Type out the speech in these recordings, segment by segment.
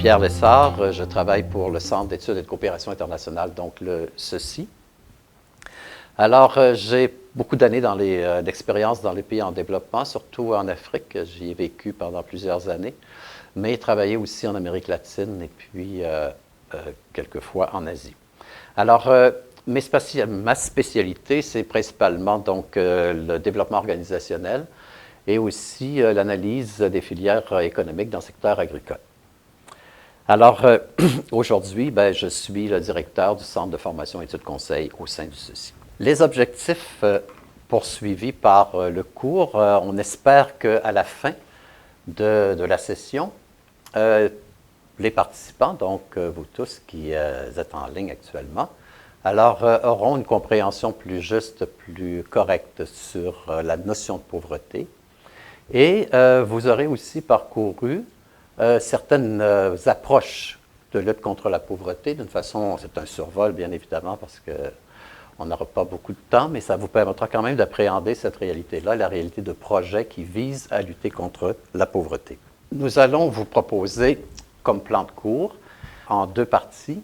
Pierre Lessard, je travaille pour le Centre d'études et de coopération internationale, donc le CECI. Alors, j'ai beaucoup d'années d'expérience dans les pays en développement, surtout en Afrique. J'y ai vécu pendant plusieurs années, mais travaillé aussi en Amérique latine et puis quelquefois en Asie. Alors, ma spécialité, c'est principalement donc le développement organisationnel et aussi l'analyse des filières économiques dans le secteur agricole. Alors, aujourd'hui, je suis le directeur du Centre de formation et études conseil au sein du CECI. Les objectifs poursuivis par le cours, on espère qu'à la fin de la session, les participants, donc vous tous qui êtes en ligne actuellement, alors auront une compréhension plus juste, plus correcte sur la notion de pauvreté. Et vous aurez aussi parcouru certaines approches de lutte contre la pauvreté d'une façon, c'est un survol bien évidemment parce qu'on n'aura pas beaucoup de temps, mais ça vous permettra quand même d'appréhender cette réalité-là, la réalité de projets qui visent à lutter contre la pauvreté. Nous allons vous proposer comme plan de cours en deux parties.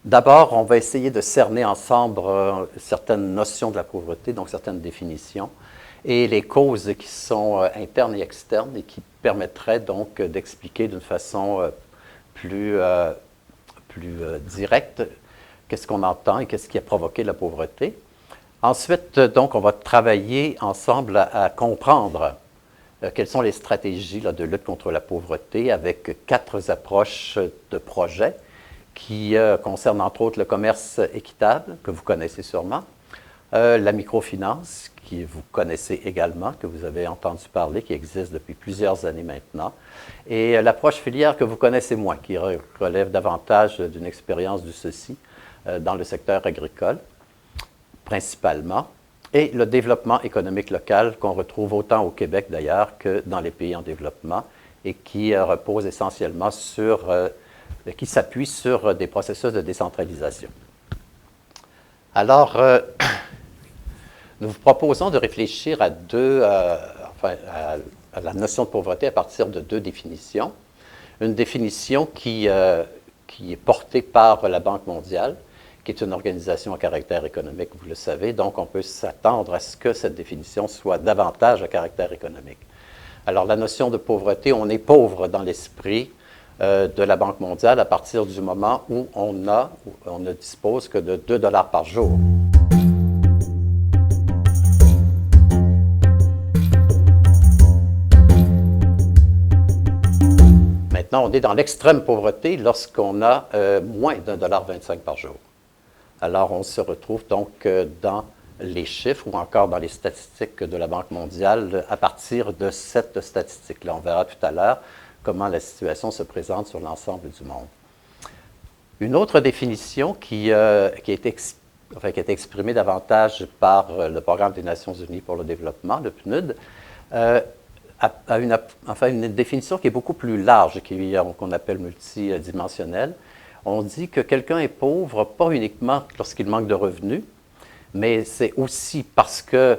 D'abord, on va essayer de cerner ensemble certaines notions de la pauvreté, donc certaines définitions, et les causes qui sont internes et externes et qui permettraient donc d'expliquer d'une façon plus directe qu'est-ce qu'on entend et qu'est-ce qui a provoqué la pauvreté. Ensuite, donc, on va travailler ensemble à comprendre quelles sont les stratégies de lutte contre la pauvreté avec 4 approches de projets qui concernent entre autres le commerce équitable, que vous connaissez sûrement, la microfinance, que vous connaissez également, que vous avez entendu parler, qui existe depuis plusieurs années maintenant, et l'approche filière que vous connaissez moins, qui relève davantage d'une expérience du CECI dans le secteur agricole, principalement, et le développement économique local qu'on retrouve autant au Québec d'ailleurs que dans les pays en développement et qui repose essentiellement qui s'appuie sur des processus de décentralisation. Alors, nous vous proposons de réfléchir à la notion de pauvreté à partir de 2 définitions. Une définition qui est portée par la Banque mondiale, qui est une organisation à caractère économique, vous le savez, donc on peut s'attendre à ce que cette définition soit davantage à caractère économique. Alors, la notion de pauvreté, on est pauvre dans l'esprit de la Banque mondiale à partir du moment où on ne dispose que de 2 $ par jour. Maintenant, on est dans l'extrême pauvreté lorsqu'on a moins d'1,25 $ par jour. Alors, on se retrouve donc dans les chiffres ou encore dans les statistiques de la Banque mondiale à partir de cette statistique-là. On verra tout à l'heure comment la situation se présente sur l'ensemble du monde. Une autre définition qui a été exprimée davantage par le Programme des Nations unies pour le développement, le PNUD, a une définition qui est beaucoup plus large, qu'on appelle multidimensionnelle. On dit que quelqu'un est pauvre pas uniquement lorsqu'il manque de revenus, mais c'est aussi parce qu'il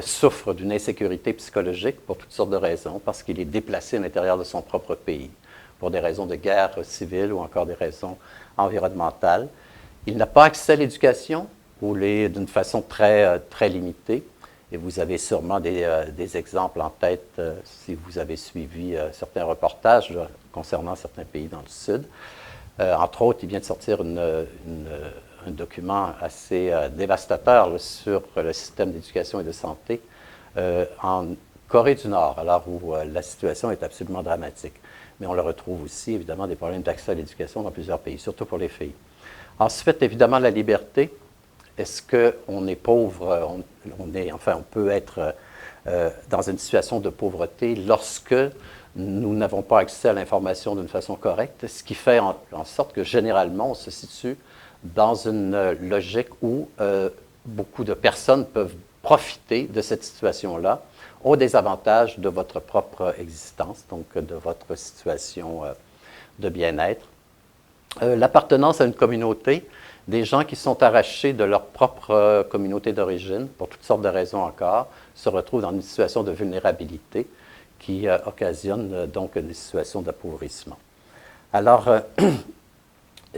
souffre d'une insécurité psychologique pour toutes sortes de raisons, parce qu'il est déplacé à l'intérieur de son propre pays, pour des raisons de guerre civile ou encore des raisons environnementales. Il n'a pas accès à l'éducation ou d'une façon très limitée. Et vous avez sûrement des exemples en tête si vous avez suivi certains reportages concernant certains pays dans le Sud. Entre autres, il vient de sortir un document assez dévastateur sur le système d'éducation et de santé en Corée du Nord, alors où la situation est absolument dramatique. Mais on le retrouve aussi, évidemment, des problèmes d'accès à l'éducation dans plusieurs pays, surtout pour les filles. Ensuite, évidemment, la liberté. Est-ce qu'on est pauvre, on peut être dans une situation de pauvreté lorsque nous n'avons pas accès à l'information d'une façon correcte, ce qui fait en sorte que généralement on se situe dans une logique où beaucoup de personnes peuvent profiter de cette situation-là au désavantage de votre propre existence, donc de votre situation de bien-être. L'appartenance à une communauté, des gens qui sont arrachés de leur propre communauté d'origine, pour toutes sortes de raisons encore, se retrouvent dans une situation de vulnérabilité qui occasionnent donc des situations d'appauvrissement. Alors,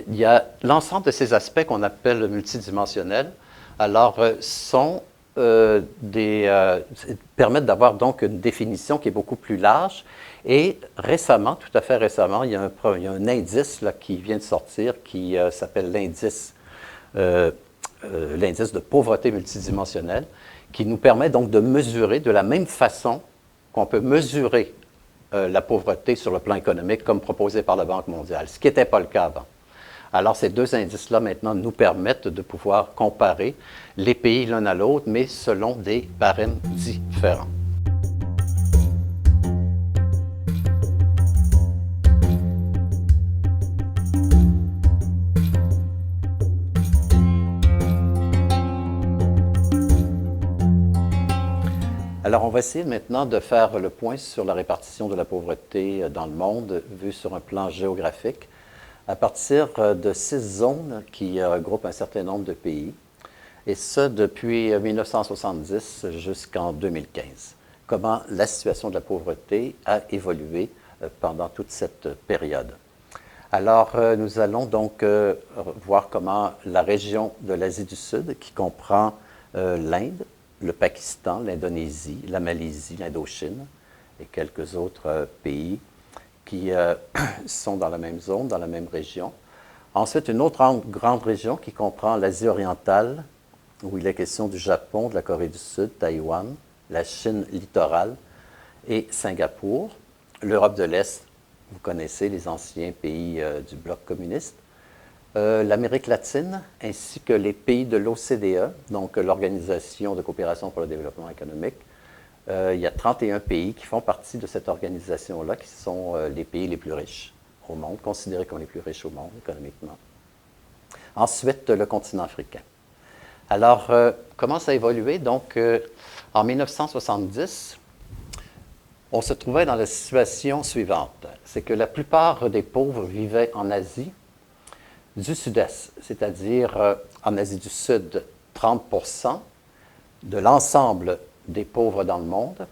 il y a l'ensemble de ces aspects qu'on appelle multidimensionnels, alors permettent d'avoir donc une définition qui est beaucoup plus large. Et récemment, tout à fait récemment, il y a un indice là, qui vient de sortir qui s'appelle l'indice de pauvreté multidimensionnelle, qui nous permet donc de mesurer de la même façon qu'on peut mesurer la pauvreté sur le plan économique comme proposé par la Banque mondiale, ce qui n'était pas le cas avant. Alors, ces deux indices-là, maintenant, nous permettent de pouvoir comparer les pays l'un à l'autre, mais selon des barèmes différents. Alors, on va essayer maintenant de faire le point sur la répartition de la pauvreté dans le monde, vue sur un plan géographique, à partir de 6 zones qui regroupent un certain nombre de pays, et ce depuis 1970 jusqu'en 2015. Comment la situation de la pauvreté a évolué pendant toute cette période. Alors, nous allons donc voir comment la région de l'Asie du Sud, qui comprend l'Inde, le Pakistan, l'Indonésie, la Malaisie, l'Indochine et quelques autres pays qui sont dans la même zone, dans la même région. Ensuite, une autre grande région qui comprend l'Asie orientale, où il est question du Japon, de la Corée du Sud, Taïwan, la Chine littorale et Singapour. L'Europe de l'Est, vous connaissez les anciens pays du bloc communiste. L'Amérique latine, ainsi que les pays de l'OCDE, donc l'Organisation de coopération pour le développement économique. Il y a 31 pays qui font partie de cette organisation-là, qui sont les pays les plus riches au monde, considérés comme les plus riches au monde économiquement. Ensuite, le continent africain. Alors, comment ça a évolué? Donc, en 1970, on se trouvait dans la situation suivante. C'est que la plupart des pauvres vivaient en Asie du Sud-Est, c'est-à-dire en Asie du Sud, 30% de l'ensemble des pauvres dans le monde,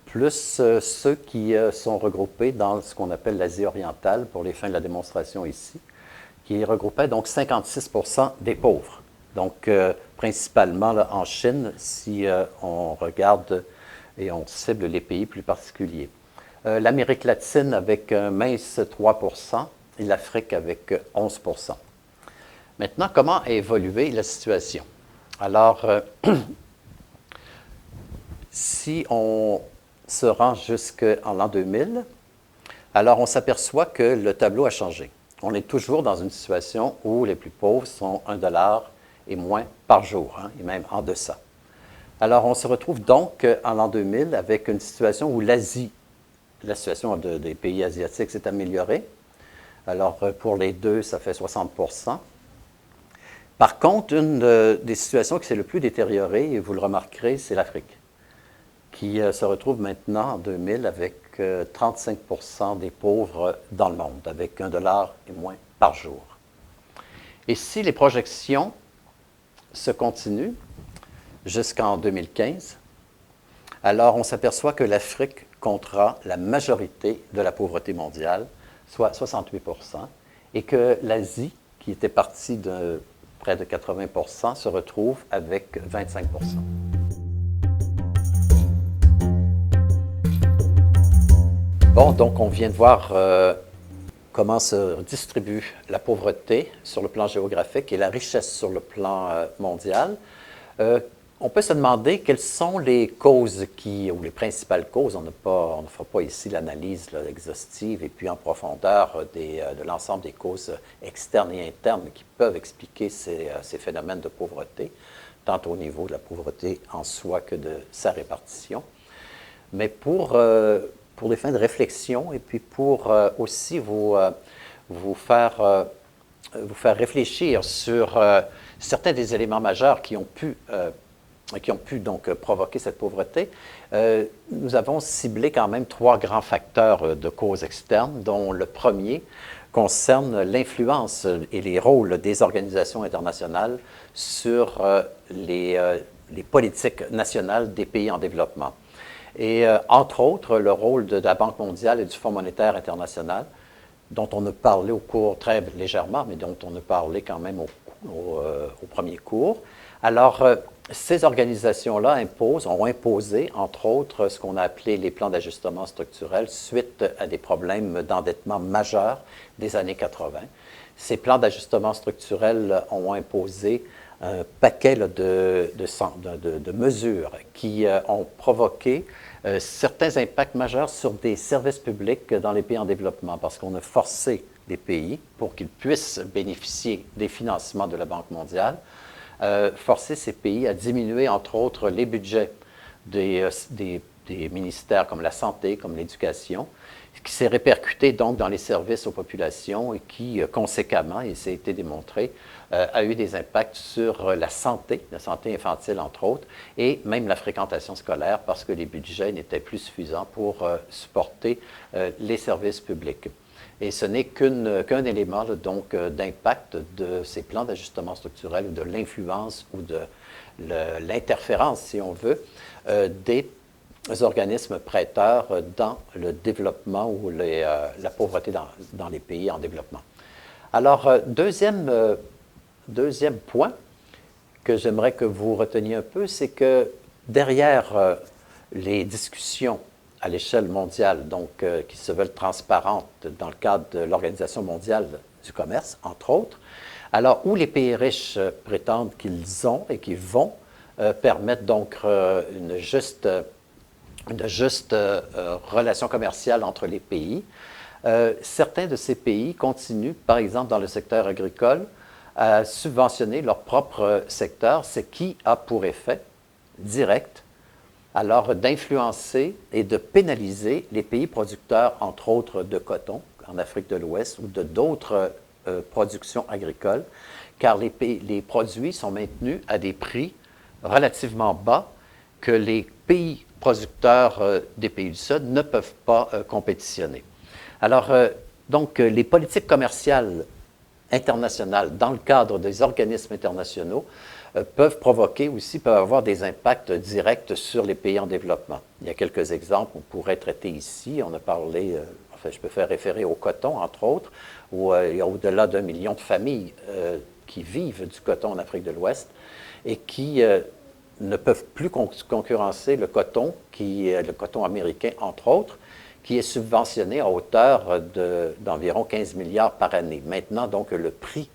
plus ceux qui sont regroupés dans ce qu'on appelle l'Asie orientale, pour les fins de la démonstration ici, qui regroupait donc 56% des pauvres. Donc, principalement là, en Chine, si on regarde et on cible les pays plus particuliers. L'Amérique latine avec un mince 3%, et l'Afrique avec 11%. Maintenant, comment a évolué la situation? Alors, si on se rend jusqu'en l'an 2000, alors on s'aperçoit que le tableau a changé. On est toujours dans une situation où les plus pauvres sont 1 $ et moins par jour, et même en deçà. Alors, on se retrouve donc en l'an 2000 avec une situation où la situation des pays asiatiques s'est améliorée. Alors, pour les deux, ça fait 60%. Par contre, une des situations qui s'est le plus détériorée, et vous le remarquerez, c'est l'Afrique, qui se retrouve maintenant en 2000 avec 35% des pauvres dans le monde, avec 1 $ et moins par jour. Et si les projections se continuent jusqu'en 2015, alors on s'aperçoit que l'Afrique comptera la majorité de la pauvreté mondiale, soit 68%, et que l'Asie, qui était partie de près de 80%, se retrouve avec 25%. Bon, donc on vient de voir comment se distribue la pauvreté sur le plan géographique et la richesse sur le plan mondial. On peut se demander quelles sont les causes ou les principales causes. On ne fera pas ici l'analyse exhaustive et puis en profondeur de l'ensemble des causes externes et internes qui peuvent expliquer ces phénomènes de pauvreté, tant au niveau de la pauvreté en soi que de sa répartition. Mais pour des fins de réflexion et puis pour aussi vous faire réfléchir sur certains des éléments majeurs qui ont pu donc provoquer cette pauvreté, nous avons ciblé quand même 3 grands facteurs de causes externes, dont le premier concerne l'influence et les rôles des organisations internationales sur les politiques nationales des pays en développement. Et entre autres, le rôle de la Banque mondiale et du Fonds monétaire international, dont on a parlé au cours très légèrement, mais dont on a parlé quand même au premier cours. Alors, ces organisations-là ont imposé, entre autres, ce qu'on a appelé les plans d'ajustement structurel suite à des problèmes d'endettement majeurs des années 80. Ces plans d'ajustement structurel ont imposé un paquet de mesures qui ont provoqué certains impacts majeurs sur des services publics dans les pays en développement, parce qu'on a forcé les pays, pour qu'ils puissent bénéficier des financements de la Banque mondiale, forcer ces pays à diminuer, entre autres, les budgets des ministères comme la santé, comme l'éducation, qui s'est répercuté donc dans les services aux populations et qui, conséquemment, et ça a été démontré, a eu des impacts sur la santé infantile, entre autres, et même la fréquentation scolaire, parce que les budgets n'étaient plus suffisants pour supporter les services publics. Et ce n'est qu'un élément donc d'impact de ces plans d'ajustement structurel, de l'influence ou de l'interférence, si on veut, des organismes prêteurs dans le développement ou la pauvreté dans les pays en développement. Alors, deuxième point que j'aimerais que vous reteniez un peu, c'est que derrière les discussions à l'échelle mondiale, donc qui se veulent transparentes dans le cadre de l'Organisation mondiale du commerce, entre autres, alors où les pays riches prétendent qu'ils ont et qu'ils vont permettre donc une juste relation commerciale entre les pays, certains de ces pays continuent, par exemple dans le secteur agricole, à subventionner leur propre secteur, ce qui a pour effet direct alors d'influencer et de pénaliser les pays producteurs, entre autres de coton, en Afrique de l'Ouest, ou de d'autres productions agricoles, car les produits sont maintenus à des prix relativement bas que les pays producteurs des pays du Sud ne peuvent pas compétitionner. Alors, donc, les politiques commerciales internationales, dans le cadre des organismes internationaux, peuvent avoir des impacts directs sur les pays en développement. Il y a quelques exemples qu'on pourrait traiter ici. On a parlé, je peux faire référer au coton, entre autres, où il y a au-delà d'1 million de familles qui vivent du coton en Afrique de l'Ouest et qui ne peuvent plus concurrencer le coton américain, entre autres, qui est subventionné à hauteur d'environ 15 milliards par année. Maintenant, donc, le prix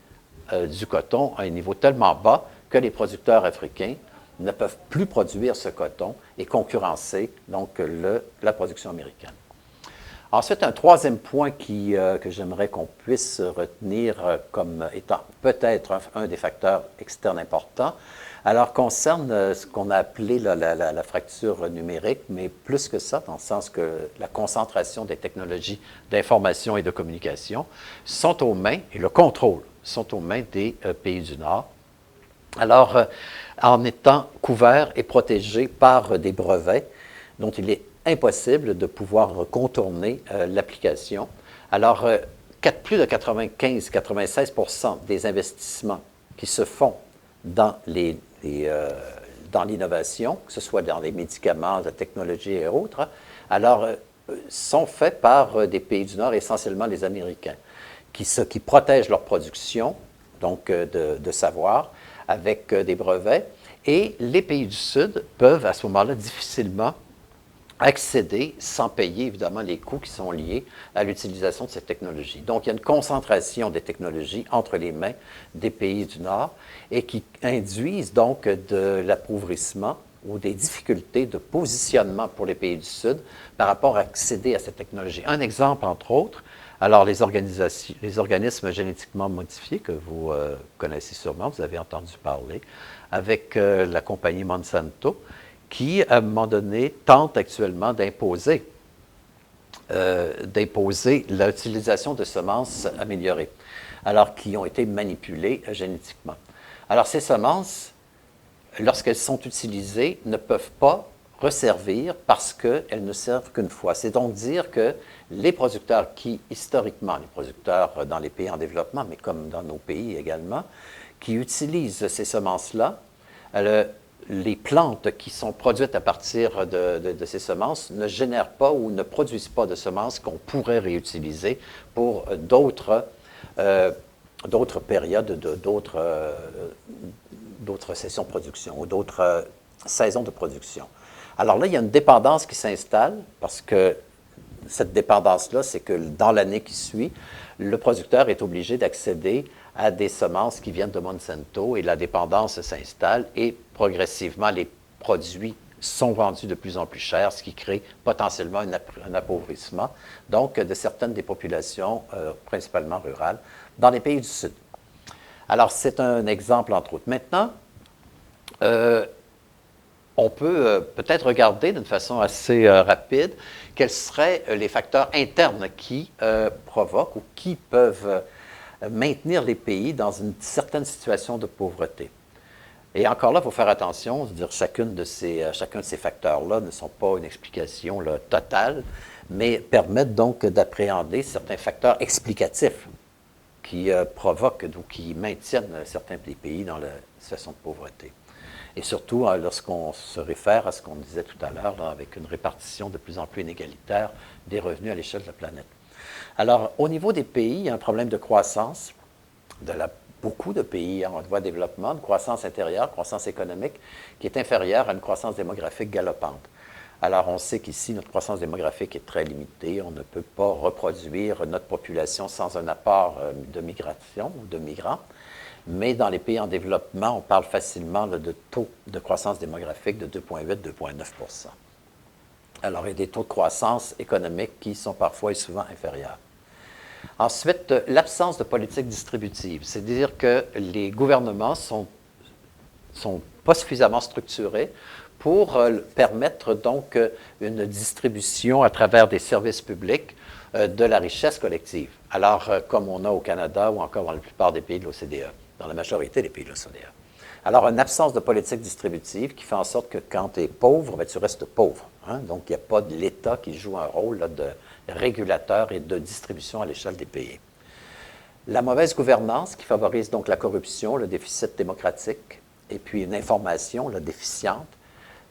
du coton a un niveau tellement bas que les producteurs africains ne peuvent plus produire ce coton et concurrencer donc la production américaine. Ensuite, un troisième point que j'aimerais qu'on puisse retenir comme étant peut-être un des facteurs externes importants, alors concerne ce qu'on a appelé la fracture numérique, mais plus que ça, dans le sens que la concentration des technologies d'information et de communication sont aux mains, et le contrôle sont aux mains des pays du Nord. Alors, en étant couverts et protégés par des brevets dont il est impossible de pouvoir contourner l'application. Alors, plus de 95-96% des investissements qui se font dans l'innovation, que ce soit dans les médicaments, la technologie et autres, alors sont faits par des pays du Nord, essentiellement les Américains, qui protègent leur production, donc de savoir, avec des brevets, et les pays du Sud peuvent à ce moment-là difficilement accéder sans payer évidemment les coûts qui sont liés à l'utilisation de cette technologie. Donc, il y a une concentration des technologies entre les mains des pays du Nord et qui induisent donc de l'appauvrissement ou des difficultés de positionnement pour les pays du Sud par rapport à accéder à cette technologie. Un exemple, entre autres, alors les organismes génétiquement modifiés que vous connaissez sûrement, vous avez entendu parler, avec la compagnie Monsanto, qui, à un moment donné, tente actuellement d'imposer l'utilisation de semences améliorées, alors qui ont été manipulées génétiquement. Alors, ces semences, lorsqu'elles sont utilisées, ne peuvent pas resservir parce qu'elles ne servent qu'une fois. C'est donc dire que les producteurs historiquement, les producteurs dans les pays en développement, mais comme dans nos pays également, qui utilisent ces semences-là, les plantes qui sont produites à partir de ces semences ne génèrent pas ou ne produisent pas de semences qu'on pourrait réutiliser pour d'autres périodes, d'autres sessions de production ou d'autres saisons de production. Alors là, il y a une dépendance qui s'installe parce que cette dépendance-là, c'est que dans l'année qui suit, le producteur est obligé d'accéder à des semences qui viennent de Monsanto et la dépendance s'installe et progressivement, les produits sont vendus de plus en plus cher, ce qui crée potentiellement un appauvrissement, donc de certaines des populations, principalement rurales, dans les pays du Sud. Alors, c'est un exemple, entre autres. Maintenant, on peut peut-être regarder d'une façon assez rapide quels seraient les facteurs internes qui provoquent ou qui peuvent maintenir les pays dans une certaine situation de pauvreté. Et encore là, il faut faire attention, c'est-à-dire chacun de ces facteurs-là ne sont pas une explication là, totale, mais permettent donc d'appréhender certains facteurs explicatifs qui provoquent ou qui maintiennent certains des pays dans la situation de pauvreté. Et surtout, lorsqu'on se réfère à ce qu'on disait tout à l'heure, avec une répartition de plus en plus inégalitaire des revenus à l'échelle de la planète. Alors, au niveau des pays, il y a un problème de croissance beaucoup de pays en voie de développement, de croissance intérieure, croissance économique, qui est inférieure à une croissance démographique galopante. Alors, on sait qu'ici, notre croissance démographique est très limitée. On ne peut pas reproduire notre population sans un apport de migration ou de migrants. Mais dans les pays en développement, on parle facilement là, de taux de croissance démographique de 2,8-2,9 %. Alors, il y a des taux de croissance économique qui sont parfois et souvent inférieurs. Ensuite, l'absence de politique distributive, c'est-à-dire que les gouvernements sont pas suffisamment structurés pour permettre donc une distribution à travers des services publics de la richesse collective. Alors, comme on a au Canada ou encore dans la plupart des pays de l'OCDE, dans la majorité des pays de l'OCDE. Alors, une absence de politique distributive qui fait en sorte que quand tu es pauvre, bien, tu restes pauvre. Hein? Donc, il n'y a pas de l'État qui joue un rôle là, de régulateur et de distribution à l'échelle des pays. La mauvaise gouvernance qui favorise donc la corruption, le déficit démocratique, et puis une information là, déficiente.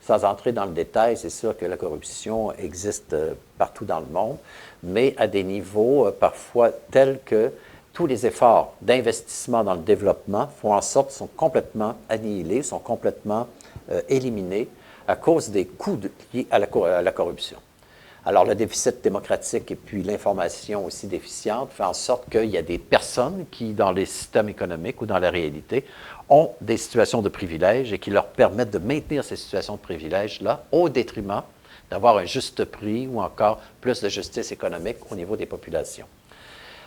Sans entrer dans le détail, c'est sûr que la corruption existe partout dans le monde, mais à des niveaux parfois tels que tous les efforts d'investissement dans le développement font en sorte qu'ils sont complètement annihilés, sont complètement éliminés à cause des coûts liés à la corruption. Alors, le déficit démocratique et puis l'information aussi déficiente fait en sorte qu'il y a des personnes qui, dans les systèmes économiques ou dans la réalité, ont des situations de privilège et qui leur permettent de maintenir ces situations de privilège-là au détriment d'avoir un juste prix ou encore plus de justice économique au niveau des populations.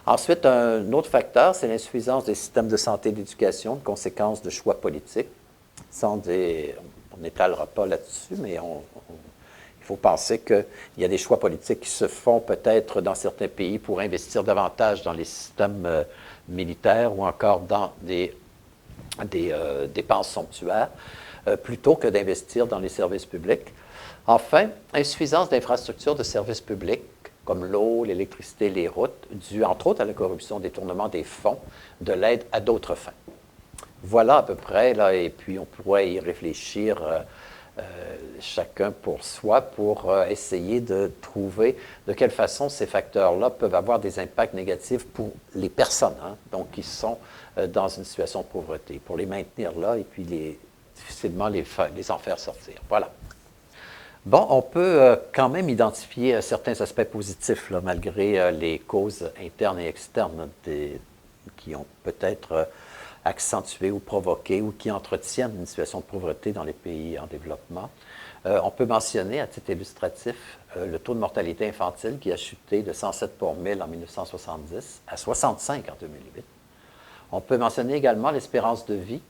Ensuite, un autre facteur, c'est l'insuffisance des systèmes de santé et d'éducation, de conséquences de choix politiques. On n'étalera pas là-dessus, mais il faut penser qu'il y a des choix politiques qui se font peut-être dans certains pays pour investir davantage dans les systèmes militaires ou encore dans des dépenses somptuaires, plutôt que d'investir dans les services publics. Enfin, insuffisance d'infrastructures de services publics, comme l'eau, l'électricité, les routes, dû entre autres à la corruption, détournement des fonds, de l'aide à d'autres fins. Voilà à peu près, là, et puis on pourrait y réfléchir chacun pour soi pour essayer de trouver de quelle façon ces facteurs-là peuvent avoir des impacts négatifs pour les personnes, hein, donc qui sont dans une situation de pauvreté, pour les maintenir là et puis difficilement les en faire sortir. Voilà. Bon, on peut quand même identifier certains aspects positifs, là, malgré les causes internes et externes qui ont peut-être accentué ou provoqué ou qui entretiennent une situation de pauvreté dans les pays en développement. On peut mentionner, à titre illustratif, le taux de mortalité infantile qui a chuté de 107 pour 1000 en 1970 à 65 en 2008. On peut mentionner également l'espérance de vie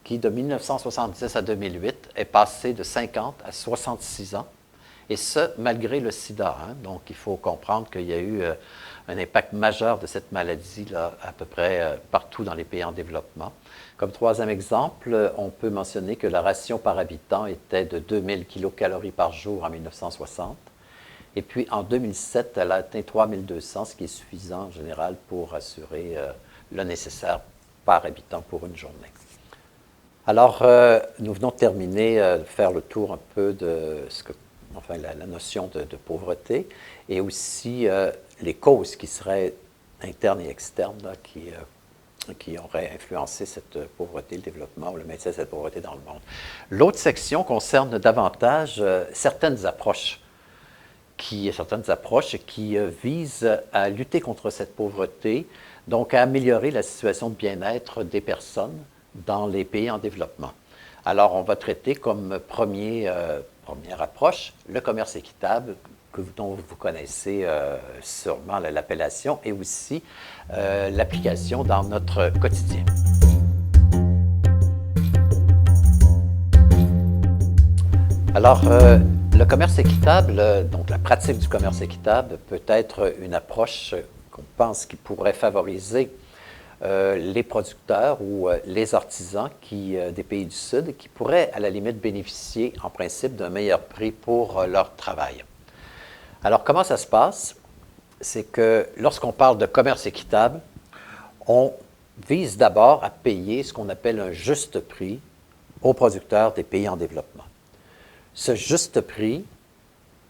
qui, de 1970 à 2008, est passée de 50 à 66 ans, et ce, malgré le sida. Hein. Donc, il faut comprendre qu'il y a eu un impact majeur de cette maladie là, à peu près partout dans les pays en développement. Comme troisième exemple, on peut mentionner que la ration par habitant était de 2000 kilocalories par jour en 1960. Et puis, en 2007, elle a atteint 3200, ce qui est suffisant en général pour assurer le nécessaire par habitant pour une journée. Alors, nous venons de terminer, faire le tour un peu de la notion de pauvreté et aussi les causes qui seraient internes et externes là, qui auraient influencé cette pauvreté, le développement ou le maintien de cette pauvreté dans le monde. L'autre section concerne davantage certaines approches qui visent à lutter contre cette pauvreté, donc à améliorer la situation de bien-être des personnes dans les pays en développement. Alors, on va traiter comme première approche le commerce équitable, dont vous connaissez sûrement l'appellation, et aussi l'application dans notre quotidien. Alors, le commerce équitable, donc la pratique du commerce équitable, peut être une approche qu'on pense qui pourrait favoriser les producteurs ou les artisans des pays du Sud qui pourraient à la limite bénéficier en principe d'un meilleur prix pour leur travail. Alors, comment ça se passe? C'est que lorsqu'on parle de commerce équitable, on vise d'abord à payer ce qu'on appelle un juste prix aux producteurs des pays en développement. Ce juste prix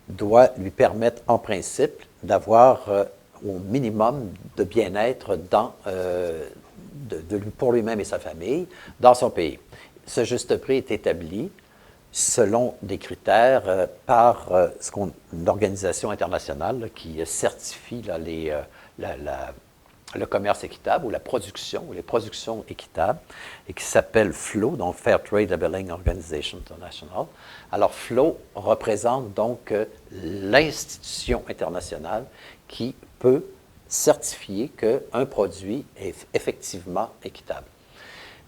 doit lui permettre en principe d'avoir au minimum de bien-être pour lui-même et sa famille dans son pays. Ce juste prix est établi selon des critères par une organisation internationale là, qui certifie là, le commerce équitable ou les productions équitables, et qui s'appelle FLO, donc Fair Trade Labeling Organization International. Alors, FLO représente donc l'institution internationale qui peut certifier qu'un produit est effectivement équitable.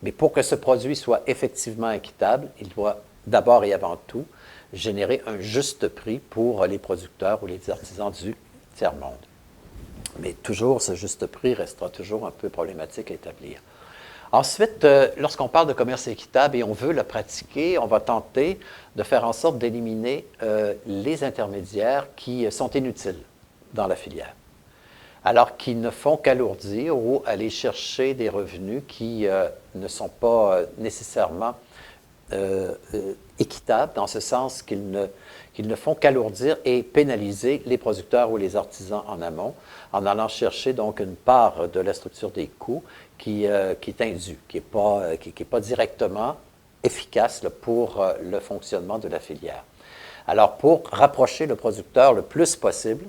Mais pour que ce produit soit effectivement équitable, il doit d'abord et avant tout générer un juste prix pour les producteurs ou les artisans du tiers-monde. Mais toujours, ce juste prix restera toujours un peu problématique à établir. Ensuite, lorsqu'on parle de commerce équitable et on veut le pratiquer, on va tenter de faire en sorte d'éliminer les intermédiaires qui sont inutiles dans la filière, alors qui ne font qu'alourdir ou aller chercher des revenus qui ne sont pas nécessairement équitables, dans ce sens qu'ils ne font qu'alourdir et pénaliser les producteurs ou les artisans en amont, en allant chercher donc une part de la structure des coûts qui est indue, qui n'est pas directement efficace là, pour le fonctionnement de la filière. Alors, pour rapprocher le producteur le plus possible,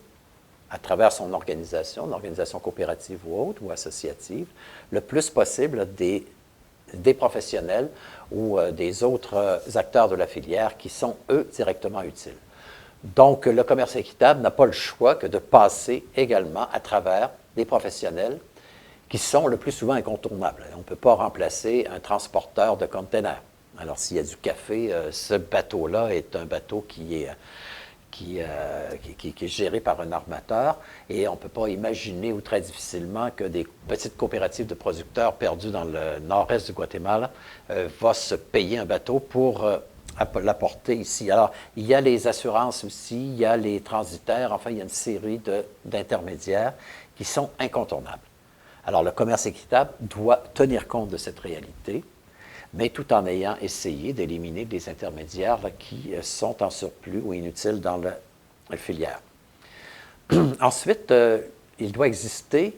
à travers son organisation, une organisation coopérative ou autre, ou associative, le plus possible des professionnels ou des autres acteurs de la filière qui sont, eux, directement utiles. Donc, le commerce équitable n'a pas le choix que de passer également à travers des professionnels qui sont le plus souvent incontournables. On ne peut pas remplacer un transporteur de containers. Alors, s'il y a du café, ce bateau-là est un bateau qui est géré par un armateur, et on ne peut pas imaginer ou très difficilement que des petites coopératives de producteurs perdues dans le nord-est du Guatemala vont se payer un bateau pour l'apporter ici. Alors, il y a les assurances aussi, il y a les transitaires, enfin, il y a une série d'intermédiaires qui sont incontournables. Alors, le commerce équitable doit tenir compte de cette réalité, mais tout en ayant essayé d'éliminer des intermédiaires là, qui sont en surplus ou inutiles dans la filière. Ensuite, il doit exister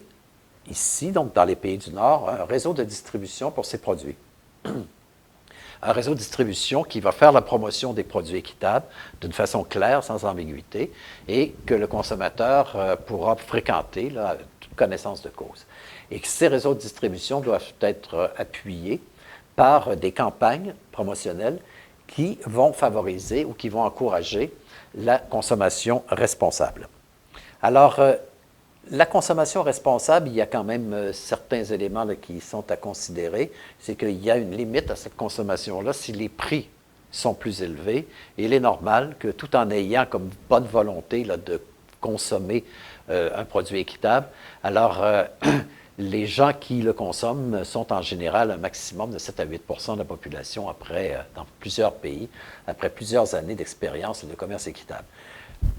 ici, donc dans les pays du Nord, un réseau de distribution pour ces produits. Un réseau de distribution qui va faire la promotion des produits équitables d'une façon claire, sans ambiguïté, et que le consommateur pourra fréquenter là, à toute connaissance de cause. Et que ces réseaux de distribution doivent être appuyés par des campagnes promotionnelles qui vont favoriser ou qui vont encourager la consommation responsable. Alors, la consommation responsable, il y a quand même certains éléments là, qui sont à considérer. C'est qu'il y a une limite à cette consommation-là si les prix sont plus élevés. Et il est normal que tout en ayant comme bonne volonté là, de consommer un produit équitable, alors les gens qui le consomment sont en général un maximum de 7 à 8 % de la population dans plusieurs pays, après plusieurs années d'expérience de commerce équitable.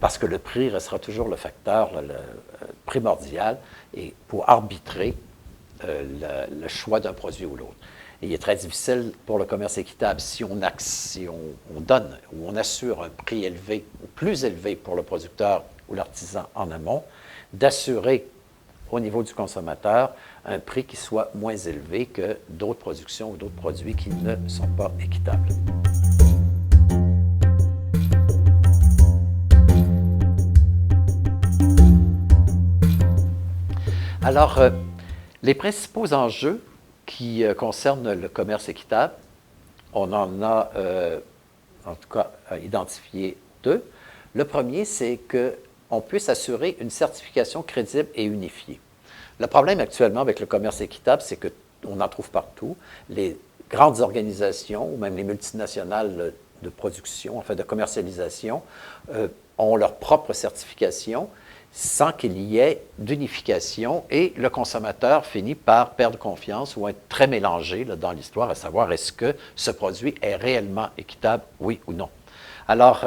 Parce que le prix restera toujours le facteur primordial et pour arbitrer le choix d'un produit ou l'autre. Et il est très difficile pour le commerce équitable, si on donne ou on assure un prix élevé ou plus élevé pour le producteur ou l'artisan en amont, d'assurer au niveau du consommateur un prix qui soit moins élevé que d'autres productions ou d'autres produits qui ne sont pas équitables. Alors, les principaux enjeux qui concernent le commerce équitable, on en a en tout cas identifié deux. Le premier, c'est qu'on puisse assurer une certification crédible et unifiée. Le problème actuellement avec le commerce équitable, c'est qu'on en trouve partout. Les grandes organisations, ou même les multinationales de production, enfin de commercialisation, ont leur propre certification sans qu'il y ait d'unification et le consommateur finit par perdre confiance ou être très mélangé là, dans l'histoire, à savoir est-ce que ce produit est réellement équitable, oui ou non. Alors,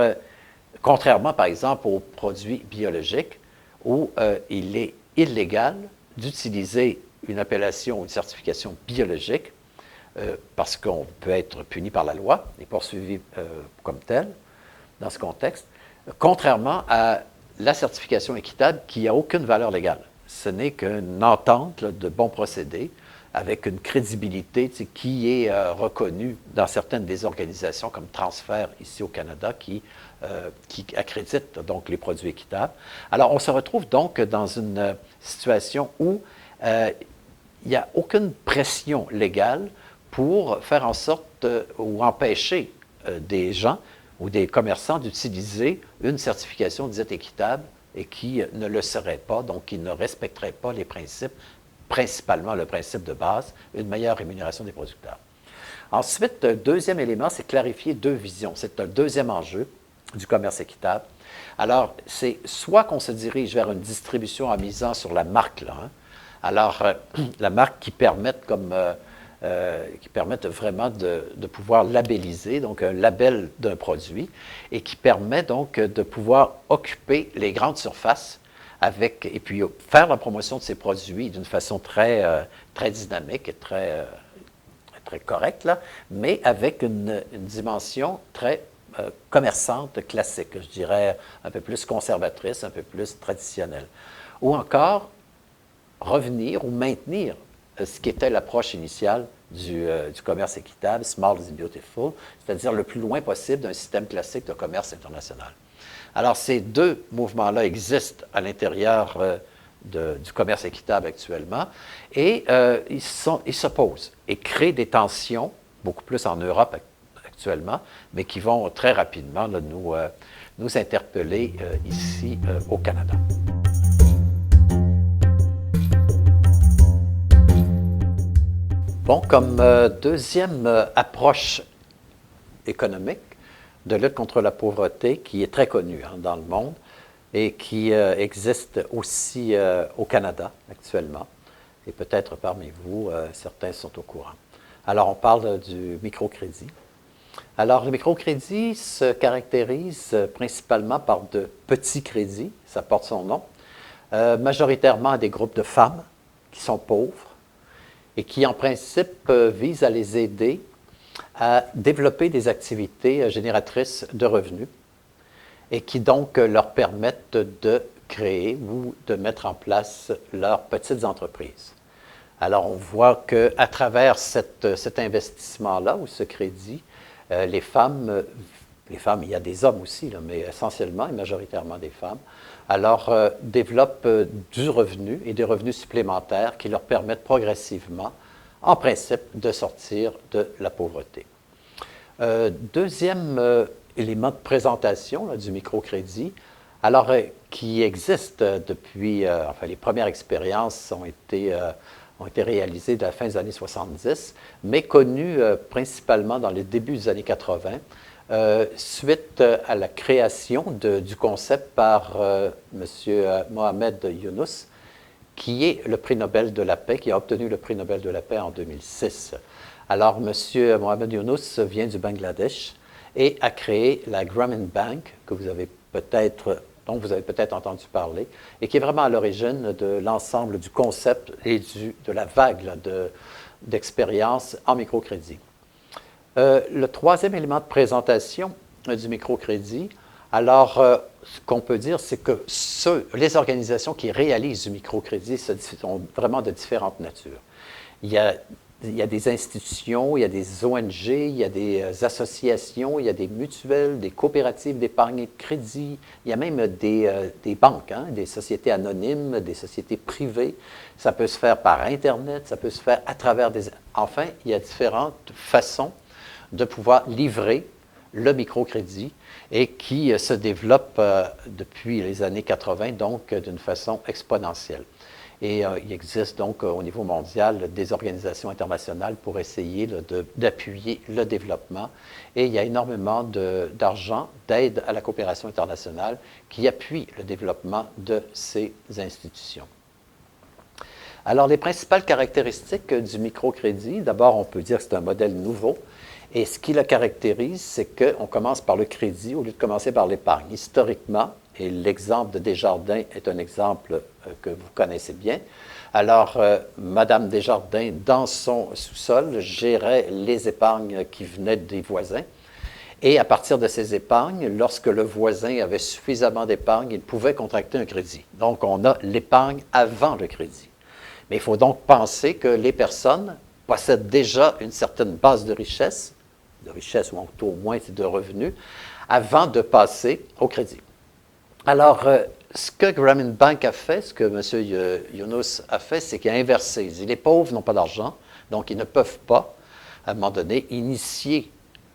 contrairement par exemple aux produits biologiques où il est illégal d'utiliser une appellation ou une certification biologique parce qu'on peut être puni par la loi et poursuivi comme tel dans ce contexte, contrairement à la certification équitable qui n'a aucune valeur légale. Ce n'est qu'une entente là, de bons procédés avec une crédibilité qui est reconnue dans certaines des organisations comme Transfert ici au Canada qui accréditent donc les produits équitables. Alors on se retrouve donc dans une situation où il n'y a aucune pression légale pour faire en sorte ou empêcher des gens ou des commerçants d'utiliser une certification dite équitable et qui ne le serait pas, donc qui ne respecterait pas les principes, principalement le principe de base, une meilleure rémunération des producteurs. Ensuite, deuxième élément, c'est clarifier deux visions. C'est un deuxième enjeu du commerce équitable. Alors, c'est soit qu'on se dirige vers une distribution en misant sur la marque, là, hein. Alors, la marque qui permette vraiment de pouvoir labelliser, donc un label d'un produit, et qui permet donc de pouvoir occuper les grandes surfaces et puis faire la promotion de ces produits d'une façon très dynamique et très correcte, là, mais avec une dimension très commerçante classique, je dirais un peu plus conservatrice, un peu plus traditionnelle. Ou encore, revenir ou maintenir ce qui était l'approche initiale du commerce équitable, Small is Beautiful, c'est-à-dire le plus loin possible d'un système classique de commerce international. Alors, ces deux mouvements-là existent à l'intérieur du commerce équitable actuellement et ils s'opposent et créent des tensions, beaucoup plus en Europe actuellement, mais qui vont très rapidement là, nous interpeller ici au Canada. Bon, comme deuxième approche économique de lutte contre la pauvreté, qui est très connue hein, dans le monde et qui existe aussi au Canada actuellement, et peut-être parmi vous, certains sont au courant. Alors, on parle du microcrédit. Alors, le microcrédit se caractérise principalement par de petits crédits, ça porte son nom, majoritairement à des groupes de femmes qui sont pauvres, et qui, en principe, vise à les aider à développer des activités génératrices de revenus et qui donc leur permettent de créer ou de mettre en place leurs petites entreprises. Alors, on voit qu'à travers cet investissement-là ou ce crédit, les femmes, il y a des hommes aussi, là, mais essentiellement et majoritairement des femmes, alors développent du revenu et des revenus supplémentaires qui leur permettent progressivement, en principe, de sortir de la pauvreté. Deuxième élément de présentation là, du microcrédit, alors qui existe depuis, enfin les premières expériences ont été réalisées de la fin des années 70, mais connues principalement dans les débuts des années 80, suite à la création du concept par M. Mohamed Yunus, qui est le prix Nobel de la paix, qui a obtenu le prix Nobel de la paix en 2006. Alors, M. Mohamed Yunus vient du Bangladesh et a créé la Grameen Bank, que vous avez peut-être dont vous avez peut-être entendu parler, et qui est vraiment à l'origine de l'ensemble du concept et de la vague d'expérience en microcrédit. Le troisième élément de présentation du microcrédit, alors, ce qu'on peut dire, c'est que les organisations qui réalisent du microcrédit sont vraiment de différentes natures. Il y a des institutions, il y a des ONG, il y a des associations, il y a des mutuelles, des coopératives d'épargne et de crédit, il y a même des banques, hein, des sociétés anonymes, des sociétés privées. Ça peut se faire par Internet, ça peut se faire à travers des... Enfin, il y a différentes façons de pouvoir livrer le microcrédit et qui se développe depuis les années 80, donc d'une façon exponentielle. Et il existe donc au niveau mondial des organisations internationales pour essayer d'appuyer le développement. Et il y a énormément d'argent, d'aide à la coopération internationale qui appuie le développement de ces institutions. Alors, les principales caractéristiques du microcrédit, d'abord, on peut dire que c'est un modèle nouveau. Et ce qui le caractérise, c'est qu'on commence par le crédit au lieu de commencer par l'épargne. Historiquement, et l'exemple de Desjardins est un exemple que vous connaissez bien. Alors, Madame Desjardins, dans son sous-sol, gérait les épargnes qui venaient des voisins. Et à partir de ces épargnes, lorsque le voisin avait suffisamment d'épargne, il pouvait contracter un crédit. Donc, on a l'épargne avant le crédit. Mais il faut donc penser que les personnes possèdent déjà une certaine base de richesse ou au moins de revenus, avant de passer au crédit. Alors, ce que Grameen Bank a fait, ce que M. Yunus a fait, c'est qu'il a inversé. Il dit, les pauvres n'ont pas d'argent, donc ils ne peuvent pas, à un moment donné, initier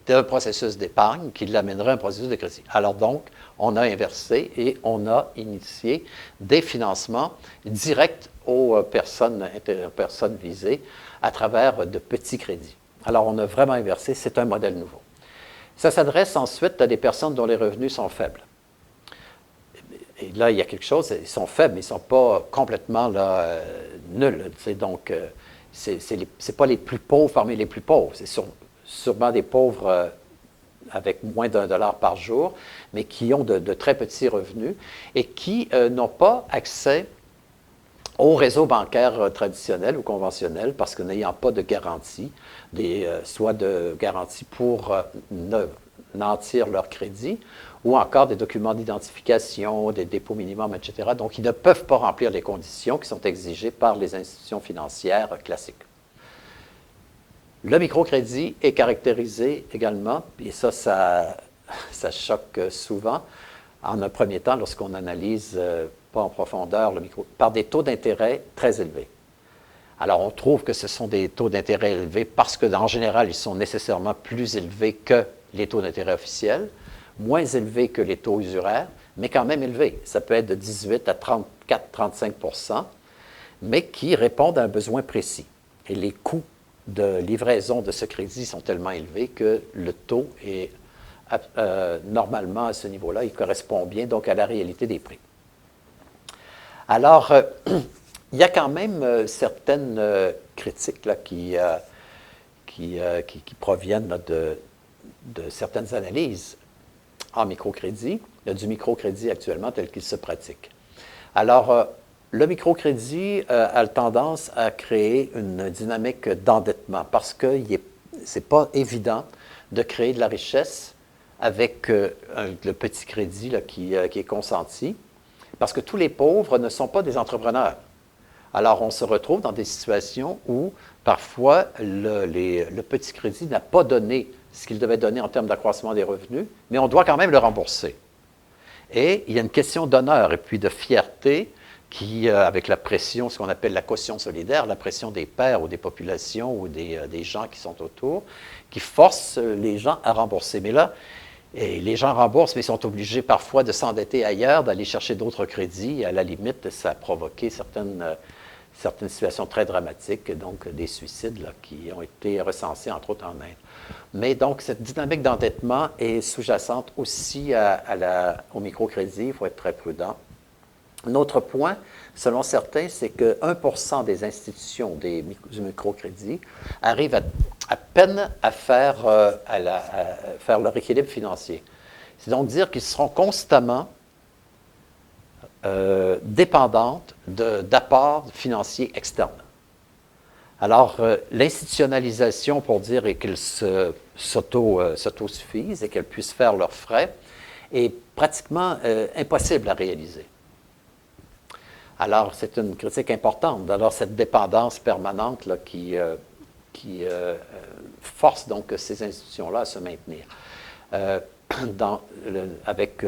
un processus d'épargne qui l'amènerait à un processus de crédit. Alors donc, on a inversé et on a initié des financements directs aux personnes visées à travers de petits crédits. Alors, on a vraiment inversé, c'est un modèle nouveau. Ça s'adresse ensuite à des personnes dont les revenus sont faibles. Et là, il y a quelque chose, ils sont faibles, mais ils ne sont pas complètement nuls. Donc, ce n'est pas les plus pauvres parmi les plus pauvres. C'est sûrement des pauvres avec moins d'$1 par jour, mais qui ont de très petits revenus et qui n'ont pas accès au réseau bancaire traditionnel ou conventionnel parce que n'ayant pas de garantie, soit de garantie pour nantir leur crédit, ou encore des documents d'identification, des dépôts minimums, etc. Donc, ils ne peuvent pas remplir les conditions qui sont exigées par les institutions financières classiques. Le microcrédit est caractérisé également, et ça choque souvent, en un premier temps, lorsqu'on analyse pas en profondeur le par des taux d'intérêt très élevés. Alors, on trouve que ce sont des taux d'intérêt élevés parce qu'en général, ils sont nécessairement plus élevés que les taux d'intérêt officiels, moins élevés que les taux usuraires, mais quand même élevés. Ça peut être de 18 à 34-35 %, mais qui répondent à un besoin précis. Et les coûts de livraison de ce crédit sont tellement élevés que le taux est normalement à ce niveau-là, il correspond bien donc à la réalité des prix. Alors, il y a quand même certaines critiques là, qui proviennent là, de certaines analyses en microcrédit. Il y a du microcrédit actuellement tel qu'il se pratique. Alors, le microcrédit a tendance à créer une dynamique d'endettement parce que ce n'est pas évident de créer de la richesse avec le petit crédit là, qui est consenti, parce que tous les pauvres ne sont pas des entrepreneurs. Alors, on se retrouve dans des situations où, parfois, le petit crédit n'a pas donné ce qu'il devait donner en termes d'accroissement des revenus, mais on doit quand même le rembourser. Et il y a une question d'honneur et puis de fierté qui, avec la pression, ce qu'on appelle la caution solidaire, la pression des pairs ou des populations ou des gens qui sont autour, qui force les gens à rembourser. Mais là, et les gens remboursent, mais ils sont obligés parfois de s'endetter ailleurs, d'aller chercher d'autres crédits. Et à la limite, ça a provoqué certaines situations très dramatiques, donc des suicides là, qui ont été recensés, entre autres en Inde. Mais donc, cette dynamique d'endettement est sous-jacente aussi au microcrédit. Il faut être très prudent. Un autre point, selon certains, c'est que 1 % des institutions du microcrédit arrivent à peine à faire leur équilibre financier. C'est donc dire qu'ils seront constamment dépendante d'apports financiers externes. Alors, l'institutionnalisation, pour dire qu'elles s'autosuffisent et qu'elles puissent faire leurs frais, est pratiquement impossible à réaliser. Alors, c'est une critique importante. Alors, cette dépendance permanente là, qui force donc ces institutions-là à se maintenir avec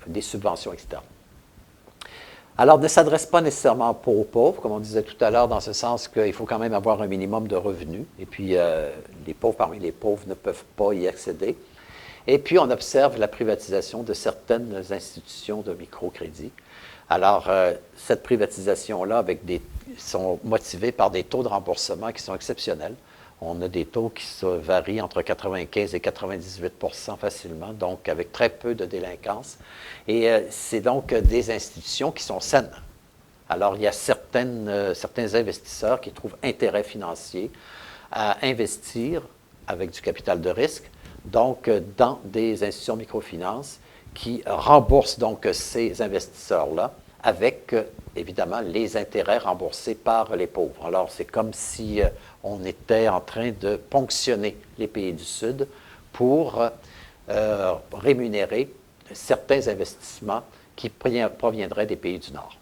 des subventions externes. Alors, ne s'adresse pas nécessairement aux pauvres, comme on disait tout à l'heure, dans ce sens qu'il faut quand même avoir un minimum de revenus. Et puis, les pauvres parmi les pauvres ne peuvent pas y accéder. Et puis, on observe la privatisation de certaines institutions de microcrédit. Alors, cette privatisation-là, sont motivées par des taux de remboursement qui sont exceptionnels. On a des taux qui varient entre 95 et 98 % facilement, donc avec très peu de délinquance. Et c'est donc des institutions qui sont saines. Alors, il y a certains investisseurs qui trouvent intérêt financier à investir avec du capital de risque, donc dans des institutions microfinance qui remboursent donc ces investisseurs-là avec, évidemment, les intérêts remboursés par les pauvres. Alors, c'est comme si on était en train de ponctionner les pays du Sud pour rémunérer certains investissements qui proviendraient des pays du Nord.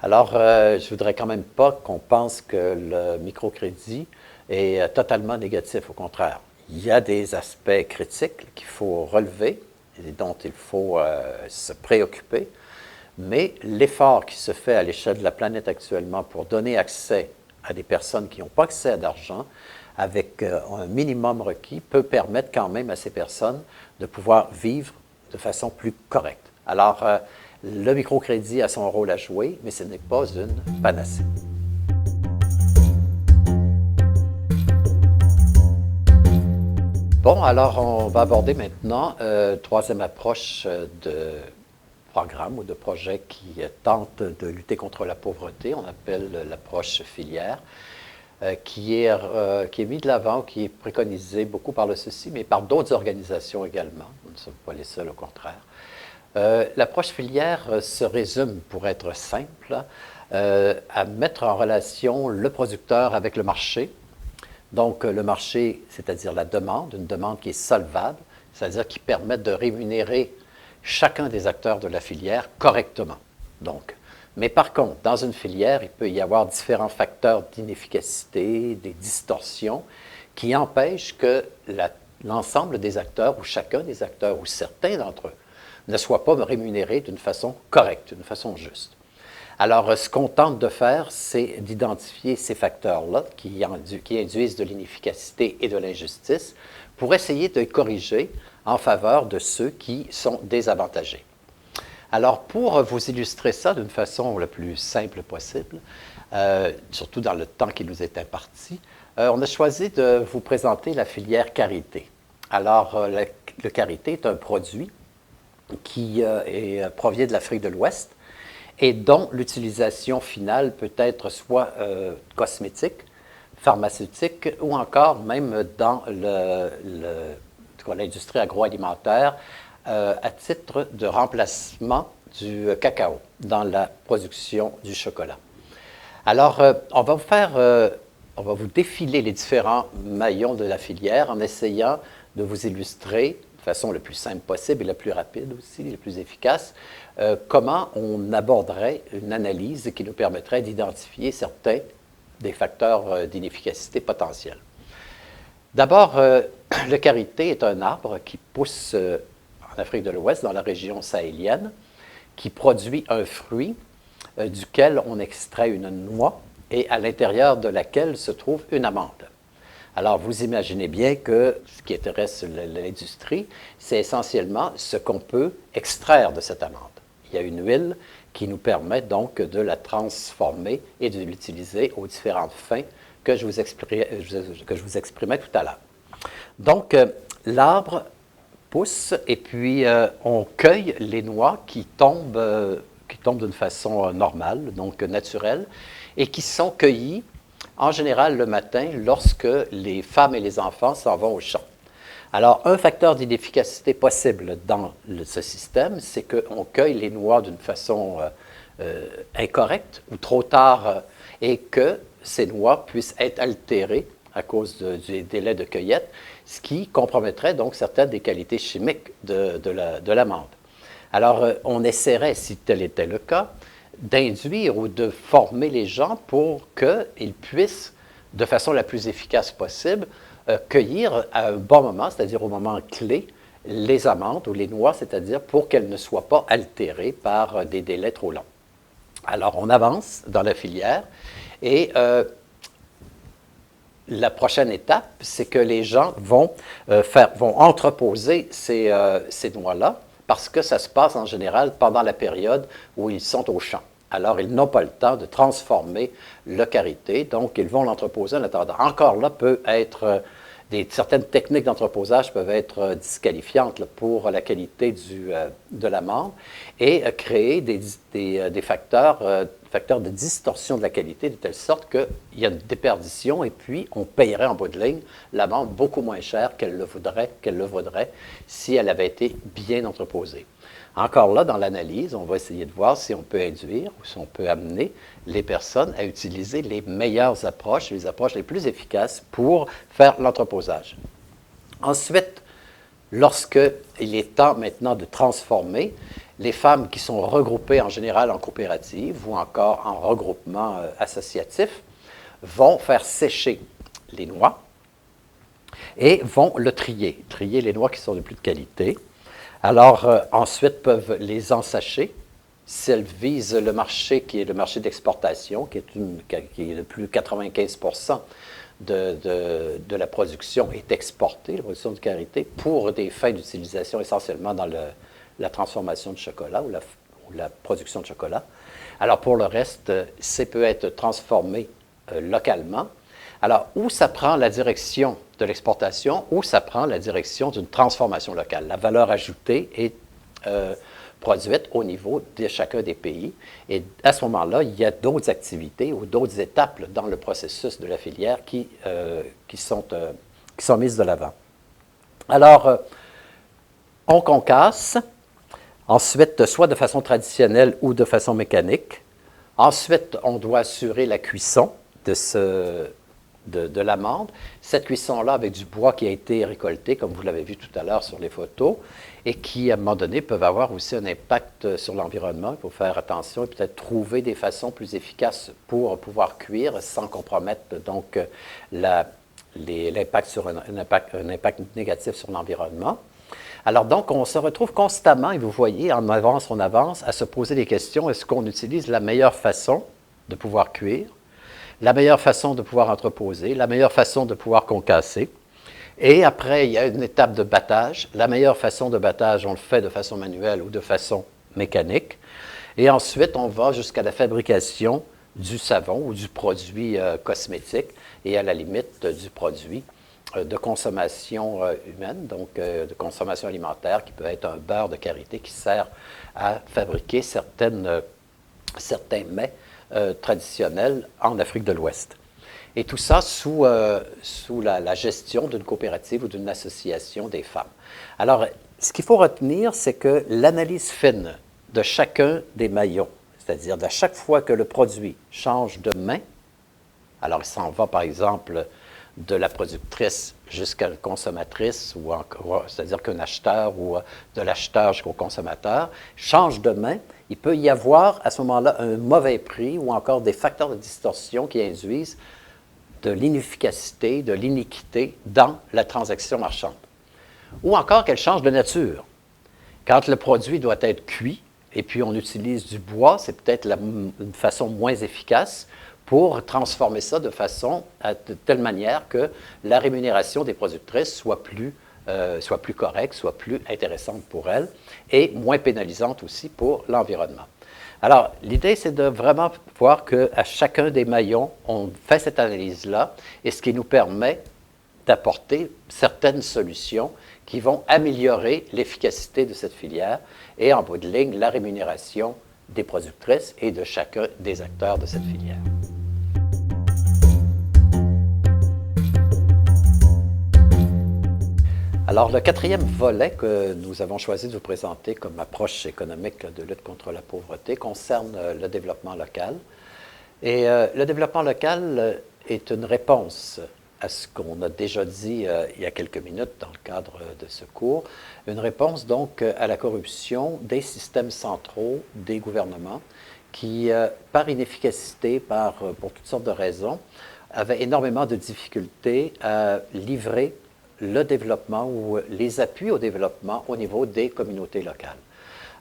Alors, je ne voudrais quand même pas qu'on pense que le microcrédit est totalement négatif, au contraire. Il y a des aspects critiques qu'il faut relever et dont il faut se préoccuper, mais l'effort qui se fait à l'échelle de la planète actuellement pour donner accès à des personnes qui n'ont pas accès à d'argent, avec un minimum requis, peut permettre quand même à ces personnes de pouvoir vivre de façon plus correcte. Alors, le microcrédit a son rôle à jouer, mais ce n'est pas une panacée. Bon, alors on va aborder maintenant troisième approche de programme ou de projet qui tente de lutter contre la pauvreté. On appelle l'approche filière, qui est mise de l'avant, qui est préconisée beaucoup par le CECI, mais par d'autres organisations également. Nous ne sommes pas les seuls, au contraire. L'approche filière se résume, pour être simple, à mettre en relation le producteur avec le marché. Donc, le marché, c'est-à-dire la demande, une demande qui est solvable, c'est-à-dire qui permet de rémunérer chacun des acteurs de la filière correctement. Donc, mais par contre, dans une filière, il peut y avoir différents facteurs d'inefficacité, des distorsions, qui empêchent que l'ensemble des acteurs, ou chacun des acteurs, ou certains d'entre eux, ne soient pas rémunérés d'une façon correcte, d'une façon juste. Alors, ce qu'on tente de faire, c'est d'identifier ces facteurs-là qui induisent de l'inefficacité et de l'injustice pour essayer de les corriger en faveur de ceux qui sont désavantagés. Alors, pour vous illustrer ça d'une façon la plus simple possible, surtout dans le temps qui nous est imparti, on a choisi de vous présenter la filière karité. Alors, le karité est un produit qui provient de l'Afrique de l'Ouest, et dont l'utilisation finale peut être soit cosmétique, pharmaceutique, ou encore même dans l'industrie agroalimentaire à titre de remplacement du cacao dans la production du chocolat. Alors, on va vous défiler les différents maillons de la filière en essayant de vous illustrer de façon la plus simple possible et la plus rapide aussi, la plus efficace, comment on aborderait une analyse qui nous permettrait d'identifier certains des facteurs d'inefficacité potentiels. D'abord, le karité est un arbre qui pousse en Afrique de l'Ouest, dans la région sahélienne, qui produit un fruit duquel on extrait une noix et à l'intérieur de laquelle se trouve une amande. Alors, vous imaginez bien que ce qui intéresse l'industrie, c'est essentiellement ce qu'on peut extraire de cette amande. Il y a une huile qui nous permet donc de la transformer et de l'utiliser aux différentes fins que je vous exprimais tout à l'heure. Donc, l'arbre pousse et puis on cueille les noix qui tombent d'une façon normale, donc naturelle, et qui sont cueillies en général le matin lorsque les femmes et les enfants s'en vont au champ. Alors, un facteur d'inefficacité possible dans ce système, c'est qu'on cueille les noix d'une façon incorrectes ou trop tard et que ces noix puissent être altérées à cause du délai de cueillette, ce qui compromettrait donc certaines des qualités chimiques de l'amande. Alors, on essaierait, si tel était le cas, d'induire ou de former les gens pour qu'ils puissent, de façon la plus efficace possible, cueillir à un bon moment, c'est-à-dire au moment clé, les amandes ou les noix, c'est-à-dire pour qu'elles ne soient pas altérées par des délais trop longs. Alors, on avance dans la filière et la prochaine étape, c'est que les gens vont entreposer ces noix-là parce que ça se passe en général pendant la période où ils sont au champ. Alors, ils n'ont pas le temps de transformer le karité, donc ils vont l'entreposer en attendant. Encore là, certaines techniques d'entreposage peuvent être disqualifiantes là, pour la qualité de l'amande et créer des facteurs de distorsion de la qualité de telle sorte qu'il y a une déperdition et puis on payerait en bout de ligne l'amande beaucoup moins cher qu'elle le vaudrait si elle avait été bien entreposée. Encore là, dans l'analyse, on va essayer de voir si on peut induire ou si on peut amener les personnes à utiliser les meilleures approches, les approches les plus efficaces pour faire l'entreposage. Ensuite, lorsqu'il est temps maintenant de transformer, les femmes qui sont regroupées en général en coopérative ou encore en regroupement associatif vont faire sécher les noix et vont le trier les noix qui sont de plus de qualité. Alors, ensuite, peuvent les ensacher si elles visent le marché qui est le marché d'exportation, qui est de plus de 95% de la production est exportée, la production de karité, pour des fins d'utilisation essentiellement dans la transformation de chocolat ou la production de chocolat. Alors, pour le reste, ça peut être transformé localement. Alors, où ça prend la direction de l'exportation, ou ça prend la direction d'une transformation locale. La valeur ajoutée est produite au niveau de chacun des pays. Et à ce moment-là, il y a d'autres activités ou d'autres étapes dans le processus de la filière qui sont mises de l'avant. Alors, on concasse, ensuite, soit de façon traditionnelle ou de façon mécanique. Ensuite, on doit assurer la cuisson de l'amande. Cette cuisson-là, avec du bois qui a été récolté, comme vous l'avez vu tout à l'heure sur les photos, et qui, à un moment donné, peuvent avoir aussi un impact sur l'environnement. Il faut faire attention et peut-être trouver des façons plus efficaces pour pouvoir cuire sans compromettre donc l'impact un impact négatif sur l'environnement. Alors donc, on se retrouve constamment, et vous voyez, on avance, à se poser des questions. Est-ce qu'on utilise la meilleure façon de pouvoir cuire? La meilleure façon de pouvoir entreposer, la meilleure façon de pouvoir concasser. Et après, il y a une étape de battage. La meilleure façon de battage, on le fait de façon manuelle ou de façon mécanique. Et ensuite, on va jusqu'à la fabrication du savon ou du produit cosmétique et à la limite du produit de consommation humaine, donc de consommation alimentaire, qui peut être un beurre de karité qui sert à fabriquer certains mets traditionnels en Afrique de l'Ouest. Et tout ça sous la gestion d'une coopérative ou d'une association des femmes. Alors, ce qu'il faut retenir, c'est que l'analyse fine de chacun des maillons, c'est-à-dire de chaque fois que le produit change de main, alors il s'en va par exemple de la productrice jusqu'à la consommatrice, c'est-à-dire qu'un acheteur ou de l'acheteur jusqu'au consommateur change de main, il peut y avoir à ce moment-là un mauvais prix ou encore des facteurs de distorsion qui induisent de l'inefficacité, de l'iniquité dans la transaction marchande. Ou encore qu'elle change de nature. Quand le produit doit être cuit et puis on utilise du bois, c'est peut-être une façon moins efficace pour transformer ça de telle manière que la rémunération des productrices soit plus correcte, soit plus intéressante pour elles et moins pénalisante aussi pour l'environnement. Alors, l'idée, c'est de vraiment voir qu'à chacun des maillons, on fait cette analyse-là et ce qui nous permet d'apporter certaines solutions qui vont améliorer l'efficacité de cette filière et, en bout de ligne, la rémunération des productrices et de chacun des acteurs de cette filière. Alors, le quatrième volet que nous avons choisi de vous présenter comme approche économique de lutte contre la pauvreté concerne le développement local. Et le développement local est une réponse à ce qu'on a déjà dit il y a quelques minutes dans le cadre de ce cours, une réponse donc à la corruption des systèmes centraux des gouvernements qui, par inefficacité, pour toutes sortes de raisons, avaient énormément de difficultés à livrer le développement ou les appuis au développement au niveau des communautés locales.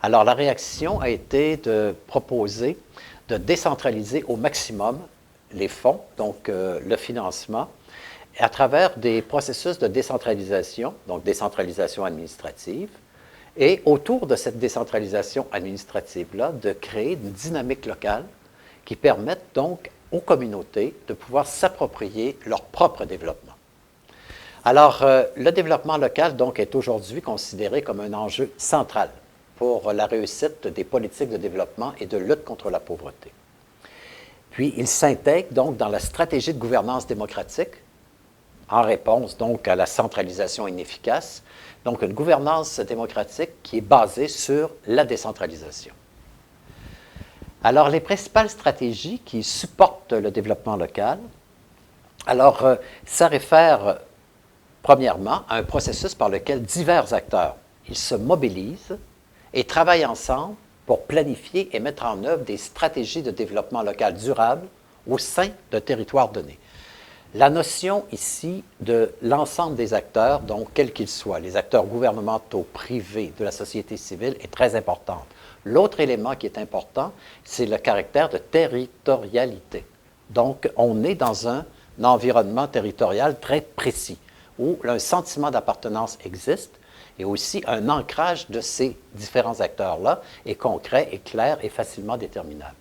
Alors, la réaction a été de proposer de décentraliser au maximum les fonds, donc le financement, à travers des processus de décentralisation, donc décentralisation administrative, et autour de cette décentralisation administrative-là, de créer une dynamique locale qui permette donc aux communautés de pouvoir s'approprier leur propre développement. Alors, le développement local, donc, est aujourd'hui considéré comme un enjeu central pour la réussite des politiques de développement et de lutte contre la pauvreté. Puis, il s'intègre donc dans la stratégie de gouvernance démocratique en réponse donc à la centralisation inefficace, donc une gouvernance démocratique qui est basée sur la décentralisation. Alors, les principales stratégies qui supportent le développement local, alors, ça réfère premièrement à un processus par lequel divers acteurs, ils se mobilisent et travaillent ensemble pour planifier et mettre en œuvre des stratégies de développement local durable au sein d'un territoire donné. La notion ici de l'ensemble des acteurs, donc quels qu'ils soient, les acteurs gouvernementaux, privés, de la société civile, est très importante. L'autre élément qui est important, c'est le caractère de territorialité. Donc, on est dans un environnement territorial très précis, où un sentiment d'appartenance existe et aussi un ancrage de ces différents acteurs-là est concret, est clair et facilement déterminable.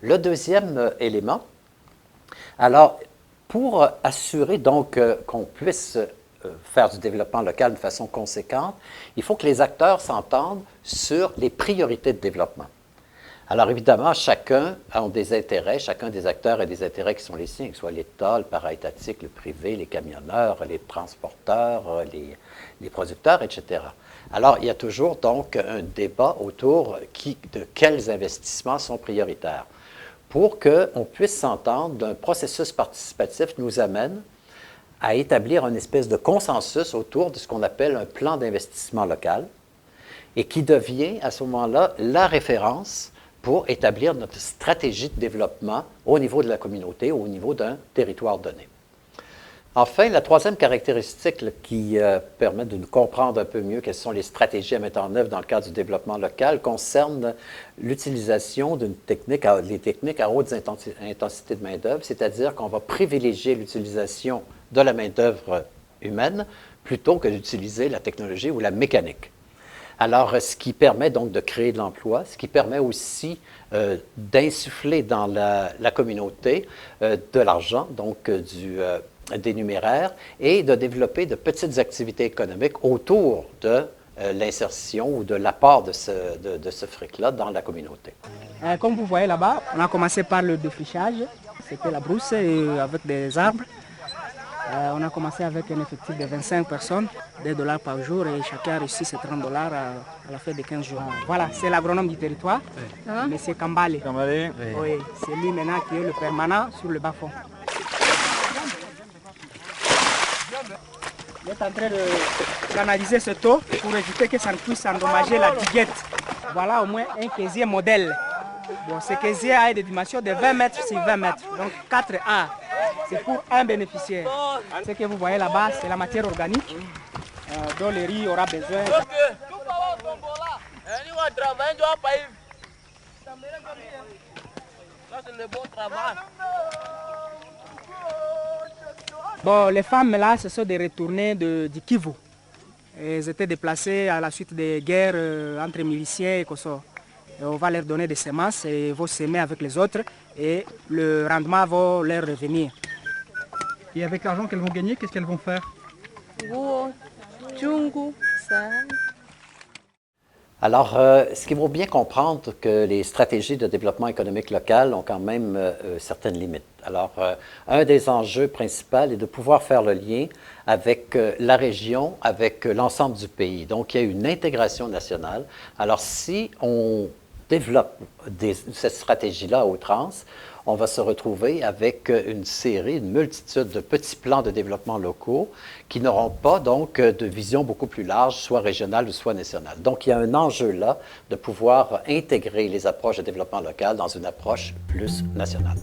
Le deuxième élément, alors, pour assurer donc qu'on puisse faire du développement local de façon conséquente, il faut que les acteurs s'entendent sur les priorités de développement. Alors évidemment, chacun a des intérêts, chacun des acteurs a des intérêts qui sont les siens, que ce soit l'État, le para-étatique, le privé, les camionneurs, les transporteurs, les producteurs, etc. Alors il y a toujours donc un débat autour de quels investissements sont prioritaires. Pour qu'on puisse s'entendre, un processus participatif nous amène à établir une espèce de consensus autour de ce qu'on appelle un plan d'investissement local et qui devient à ce moment-là la référence pour établir notre stratégie de développement au niveau de la communauté, au niveau d'un territoire donné. Enfin, la troisième caractéristique qui permet de nous comprendre un peu mieux quelles sont les stratégies à mettre en œuvre dans le cadre du développement local concerne l'utilisation des techniques à haute intensité de main-d'œuvre, c'est-à-dire qu'on va privilégier l'utilisation de la main-d'œuvre humaine plutôt que d'utiliser la technologie ou la mécanique. Alors, ce qui permet donc de créer de l'emploi, ce qui permet aussi d'insuffler dans la communauté de l'argent, donc des numéraires, et de développer de petites activités économiques autour de l'insertion ou de l'apport de ce fric-là dans la communauté. Comme vous voyez là-bas, on a commencé par le défrichage, c'était la brousse avec des arbres. On a commencé avec un effectif de 25 personnes, $2 par jour, et chacun a reçu ses $30 à la fin de 15 jours. Voilà, c'est l'agronome du territoire, M. Kambale. Kambale, oui. C'est lui maintenant qui est le permanent sur le bas-fond. Il est en train d'analyser ce taux pour éviter que ça ne puisse endommager la diguette. Voilà au moins un casier modèle. Bon, ce casier a des dimensions de 20 mètres sur 20 mètres, donc 4A. C'est pour un bénéficiaire. Ce que vous voyez là-bas, c'est la matière organique dont le riz aura besoin. Bon, les femmes là, ce sont des retournées du Kivu. Elles étaient déplacées à la suite des guerres entre miliciens et Kosovo. On va leur donner des semences et ils vont s'aimer avec les autres et le rendement va leur revenir. Et avec l'argent qu'elles vont gagner, qu'est-ce qu'elles vont faire? Alors, ce qu'il faut bien comprendre que les stratégies de développement économique local ont quand même certaines limites. Alors, un des enjeux principaux est de pouvoir faire le lien avec la région, avec l'ensemble du pays. Donc, il y a une intégration nationale. Alors, si on développe cette stratégie-là à outrance, on va se retrouver avec une multitude de petits plans de développement locaux qui n'auront pas donc de vision beaucoup plus large, soit régionale ou soit nationale. Donc, il y a un enjeu là de pouvoir intégrer les approches de développement local dans une approche plus nationale.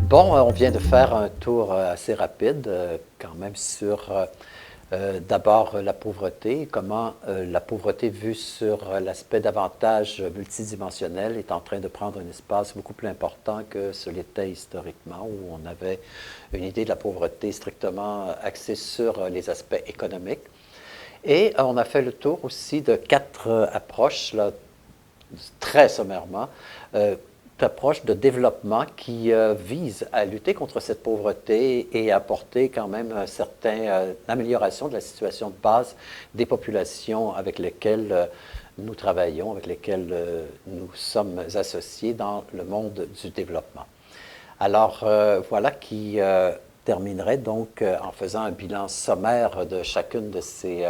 Bon, on vient de faire un tour assez rapide quand même sur d'abord la pauvreté, comment la pauvreté vue sur l'aspect davantage multidimensionnel est en train de prendre un espace beaucoup plus important que ce l'était historiquement, où on avait une idée de la pauvreté strictement axée sur les aspects économiques. Et on a fait le tour aussi de 4 approches, là, très sommairement, approche de développement qui vise à lutter contre cette pauvreté et à apporter quand même une certaine amélioration de la situation de base des populations avec lesquelles nous travaillons, avec lesquelles nous sommes associés dans le monde du développement. Alors, voilà qui terminerait donc en faisant un bilan sommaire de chacune de ces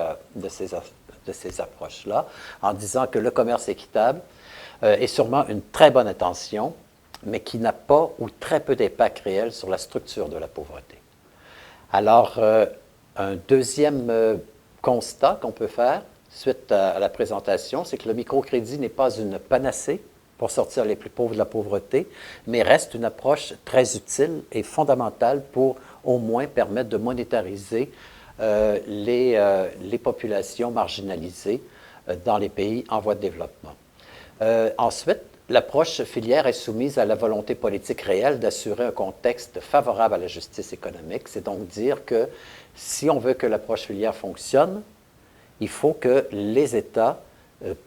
approches-là, en disant que le commerce équitable est sûrement une très bonne intention, mais qui n'a pas ou très peu d'impact réel sur la structure de la pauvreté. Alors, un deuxième constat qu'on peut faire suite à la présentation, c'est que le microcrédit n'est pas une panacée pour sortir les plus pauvres de la pauvreté, mais reste une approche très utile et fondamentale pour au moins permettre de monétariser les populations marginalisées dans les pays en voie de développement. Ensuite, l'approche filière est soumise à la volonté politique réelle d'assurer un contexte favorable à la justice économique. C'est donc dire que si on veut que l'approche filière fonctionne, il faut que les États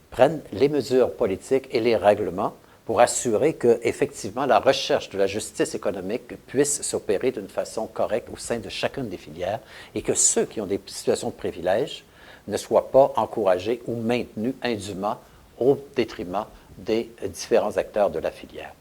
prennent les mesures politiques et les règlements pour assurer qu'effectivement la recherche de la justice économique puisse s'opérer d'une façon correcte au sein de chacune des filières et que ceux qui ont des situations de privilège ne soient pas encouragés ou maintenus indûment au détriment des différents acteurs de la filière.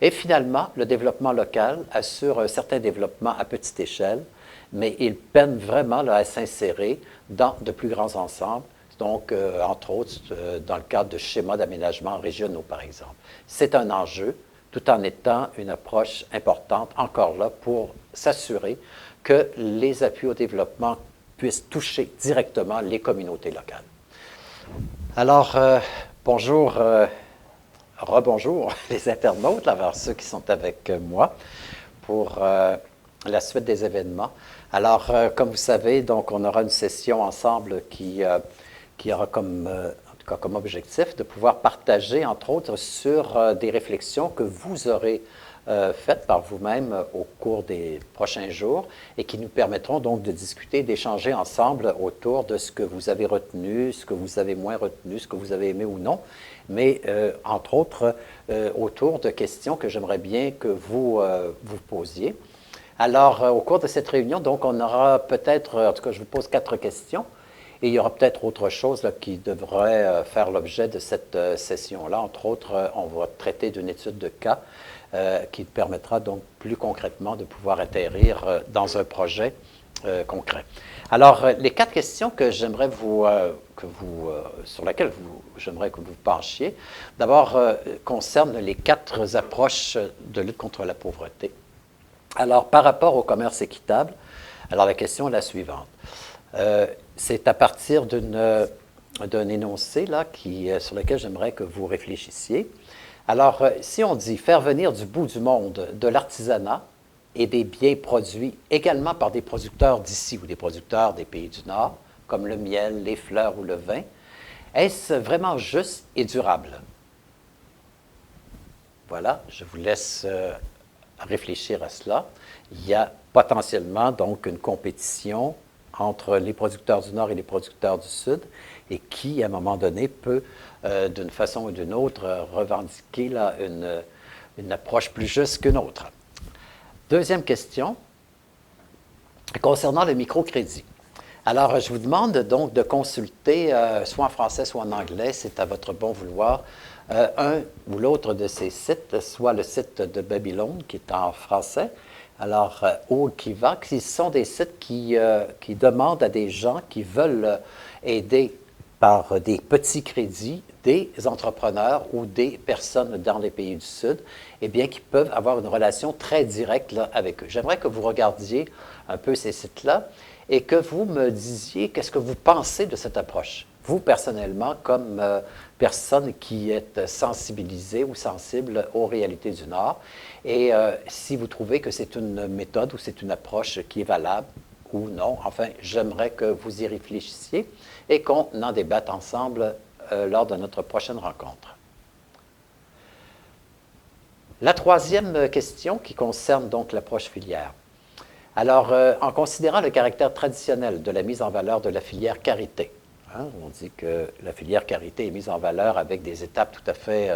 Et finalement, le développement local assure un certain développement à petite échelle, mais il peine vraiment là, à s'insérer dans de plus grands ensembles, donc entre autres dans le cadre de schémas d'aménagement régionaux, par exemple. C'est un enjeu, tout en étant une approche importante, encore là, pour s'assurer que les appuis au développement puissent toucher directement les communautés locales. Alors, bonjour, rebonjour les internautes, vers ceux qui sont avec moi pour la suite des événements. Alors, comme vous savez, donc, on aura une session ensemble qui aura comme, en tout cas, comme objectif de pouvoir partager, entre autres, sur des réflexions que vous aurez faites par vous-même au cours des prochains jours et qui nous permettront donc de discuter, d'échanger ensemble autour de ce que vous avez retenu, ce que vous avez moins retenu, ce que vous avez aimé ou non, mais entre autres autour de questions que j'aimerais bien que vous vous posiez. Alors, au cours de cette réunion, donc, on aura peut-être, en tout cas, je vous pose 4 questions, et il y aura peut-être autre chose là, qui devrait faire l'objet de cette session-là. Entre autres, on va traiter d'une étude de cas qui permettra donc plus concrètement de pouvoir atterrir dans un projet concret. Alors, les 4 questions que j'aimerais sur lesquelles j'aimerais que vous penchiez, d'abord, concernent les 4 approches de lutte contre la pauvreté. Alors, par rapport au commerce équitable, alors la question est la suivante. C'est à partir d'un énoncé là, sur lequel j'aimerais que vous réfléchissiez. Alors, si on dit faire venir du bout du monde de l'artisanat et des biens produits également par des producteurs d'ici ou des producteurs des pays du Nord, comme le miel, les fleurs ou le vin, est-ce vraiment juste et durable? Voilà, je vous laisse réfléchir à cela. Il y a potentiellement donc une compétition entre les producteurs du Nord et les producteurs du Sud et qui, à un moment donné, peut, d'une façon ou d'une autre, revendiquer là, une approche plus juste qu'une autre. Deuxième question, concernant le microcrédit. Alors, je vous demande donc de consulter, soit en français, soit en anglais, c'est à votre bon vouloir, un ou l'autre de ces sites, soit le site de Babylone, qui est en français, alors, ou Kiva, qui sont des sites qui demandent à des gens qui veulent aider par des petits crédits des entrepreneurs ou des personnes dans les pays du Sud, eh bien, qui peuvent avoir une relation très directe là, avec eux. J'aimerais que vous regardiez un peu ces sites-là et que vous me disiez qu'est-ce que vous pensez de cette approche. Vous, personnellement, comme personne qui est sensibilisée ou sensible aux réalités du Nord, et si vous trouvez que c'est une méthode ou c'est une approche qui est valable ou non, enfin, j'aimerais que vous y réfléchissiez et qu'on en débatte ensemble lors de notre prochaine rencontre. La troisième question qui concerne donc l'approche filière. Alors, en considérant le caractère traditionnel de la mise en valeur de la filière karité, hein, on dit que la filière karité est mise en valeur avec des étapes tout à fait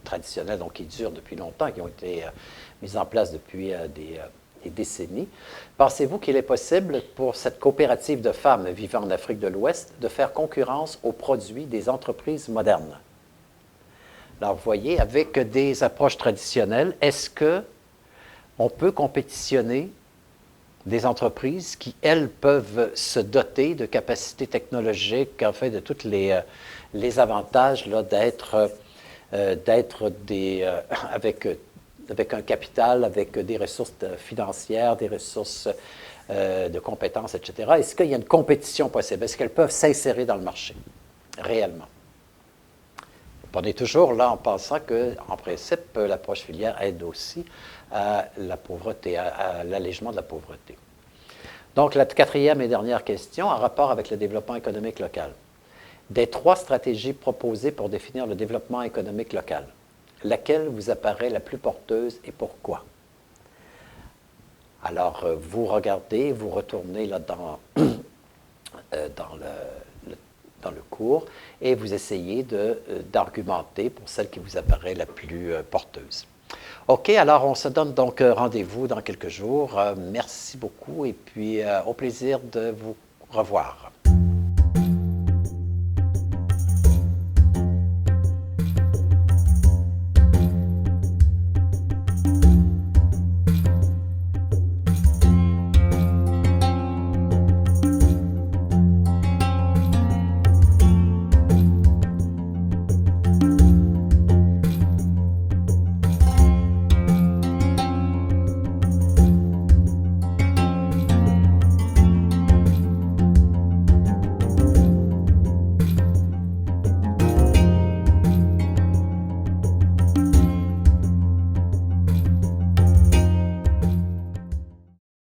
traditionnelles, donc qui durent depuis longtemps, qui ont été mises en place depuis des décennies. Pensez-vous qu'il est possible pour cette coopérative de femmes vivant en Afrique de l'Ouest de faire concurrence aux produits des entreprises modernes? Alors, vous voyez, avec des approches traditionnelles, est-ce qu'on peut compétitionner des entreprises qui, elles, peuvent se doter de capacités technologiques, en fait, de tous les avantages d'être avec un capital, avec des ressources financières, des ressources de compétences, etc. Est-ce qu'il y a une compétition possible? Est-ce qu'elles peuvent s'insérer dans le marché, réellement? On est toujours là en pensant qu'en principe, l'approche filière aide aussi à la pauvreté, à l'allègement de la pauvreté. Donc, la quatrième et dernière question, en rapport avec le développement économique local. Des 3 stratégies proposées pour définir le développement économique local, laquelle vous apparaît la plus porteuse et pourquoi? Alors, vous regardez, vous retournez là dans le cours et vous essayez d'argumenter pour celle qui vous apparaît la plus porteuse. OK, alors on se donne donc rendez-vous dans quelques jours. Merci beaucoup et puis au plaisir de vous revoir.